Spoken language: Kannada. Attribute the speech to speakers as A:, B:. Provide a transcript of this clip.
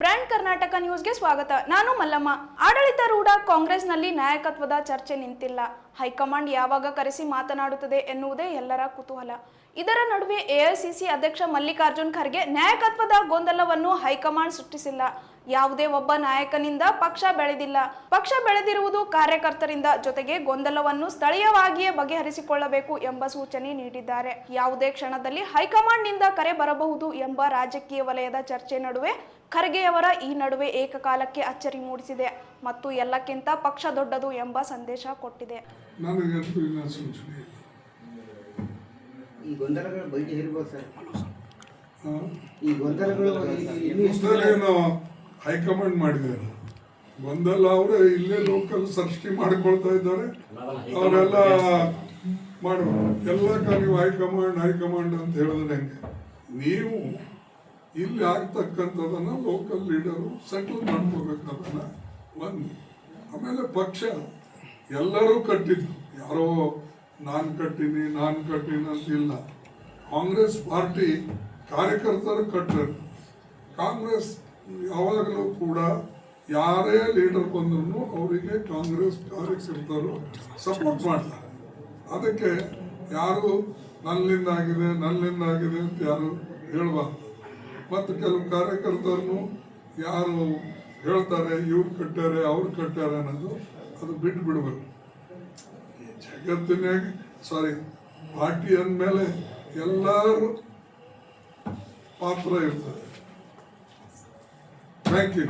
A: ಬ್ರ್ಯಾಂಡ್ ಕರ್ನಾಟಕ ನ್ಯೂಸ್ಗೆ ಸ್ವಾಗತ. ನಾನು ಮಲ್ಲಮ್ಮ. ಆಡಳಿತಾರೂಢ ಕಾಂಗ್ರೆಸ್ನಲ್ಲಿ ನಾಯಕತ್ವದ ಚರ್ಚೆ ನಿಂತಿಲ್ಲ. ಹೈಕಮಾಂಡ್ ಯಾವಾಗ ಕರೆಸಿ ಮಾತನಾಡುತ್ತದೆ ಎನ್ನುವುದೇ ಎಲ್ಲರ ಕುತೂಹಲ. ಇದರ ನಡುವೆ ಎಐಸಿಸಿ ಅಧ್ಯಕ್ಷ ಮಲ್ಲಿಕಾರ್ಜುನ್ ಖರ್ಗೆ ನಾಯಕತ್ವದ ಗೊಂದಲವನ್ನು ಹೈಕಮಾಂಡ್ ಸೃಷ್ಟಿಸಿಲ್ಲ. ಯಾವುದೇ ಒಬ್ಬ ನಾಯಕನಿಂದ ಪಕ್ಷ ಬೆಳೆದಿಲ್ಲ. ಪಕ್ಷ ಬೆಳೆದಿರುವುದು ಕಾರ್ಯಕರ್ತರಿಂದ. ಜೊತೆಗೆ ಗೊಂದಲವನ್ನು ಸ್ಥಳೀಯವಾಗಿಯೇ ಬಗೆಹರಿಸಿಕೊಳ್ಳಬೇಕು ಎಂಬ ಸೂಚನೆ ನೀಡಿದ್ದಾರೆ. ಯಾವುದೇ ಕ್ಷಣದಲ್ಲಿ ಹೈಕಮಾಂಡ್ನಿಂದ ಕರೆ ಬರಬಹುದು ಎಂಬ ರಾಜಕೀಯ ವಲಯದ ಚರ್ಚೆ ನಡುವೆ ಖರ್ಗೆಯವರ ಈ ನಡುವೆ ಏಕಕಾಲಕ್ಕೆ ಅಚ್ಚರಿ ಮೂಡಿಸಿದೆ ಮತ್ತು ಎಲ್ಲಕ್ಕಿಂತ ಪಕ್ಷ ದೊಡ್ಡದು ಎಂಬ ಸಂದೇಶ ಕೊಟ್ಟಿದೆ.
B: ಈ ಗೊಂದಲಗಳ ಬಗ್ಗೆ ಇರಬಹುದು ಸರ್. ಈ ಗೊಂದಲಗಳು
C: ಹೈಕಮಾಂಡ್ ಮಾಡಿದ್ದಾರೆ. ಗೊಂದಲ ಅವರೇ ಇಲ್ಲೇ ಲೋಕಲ್ ಸೃಷ್ಟಿ ಮಾಡಿಕೊಳ್ತಾ ಇದ್ದಾರೆ. ಅವರೆಲ್ಲ ಎಲ್ಲ ನೀವು ಹೈಕಮಾಂಡ್ ಅಂತ ಹೇಳಿದ್ರೆ ಹೆಂಗೆ? ನೀವು ಇಲ್ಲಿ ಆಗ್ತಕ್ಕಂಥದನ್ನ ಲೋಕಲ್ ಲೀಡರು ಸೆಟಲ್ ಮಾಡ್ಕೋಬೇಕದನ್ನ ಒಂದು. ಆಮೇಲೆ ಪಕ್ಷ ಎಲ್ಲರೂ ಕಟ್ಟಿದ್ದು, ಯಾರೋ ನಾನು ಕಟ್ಟಿನಿ ಅಂತಿಲ್ಲ. ಕಾಂಗ್ರೆಸ್ ಪಾರ್ಟಿ ಕಾರ್ಯಕರ್ತರು ಕಟ್ಟರು. ಕಾಂಗ್ರೆಸ್ ಯಾವಾಗಲೂ ಕೂಡ ಯಾರೇ ಲೀಡರ್ ಬಂದ್ರು ಅವರಿಗೆ ಕಾಂಗ್ರೆಸ್ ಕಾರ್ಯಕರ್ತರು ಸಪೋರ್ಟ್ ಮಾಡ್ತಾರೆ. ಅದಕ್ಕೆ ಯಾರು ನನ್ನಿಂದಾಗಿದೆ ಅಂತ ಯಾರು ಹೇಳಬಾರ್ದು. ಮತ್ತು ಕೆಲವು ಕಾರ್ಯಕರ್ತರನ್ನು ಯಾರು ಹೇಳ್ತಾರೆ ಇವ್ರು ಕಟ್ಟಾರೆ ಅವ್ರು ಕಟ್ಟಾರೆ ಅನ್ನೋದು ಅದು ಬಿಟ್ಟು ಬಿಡಬೇಕು. ಜಗತ್ತಿನಾಗ ಪಾರ್ಟಿ ಅಂದಮೇಲೆ ಎಲ್ಲರೂ ಪಾತ್ರ ಇರ್ತದೆ. Thank you.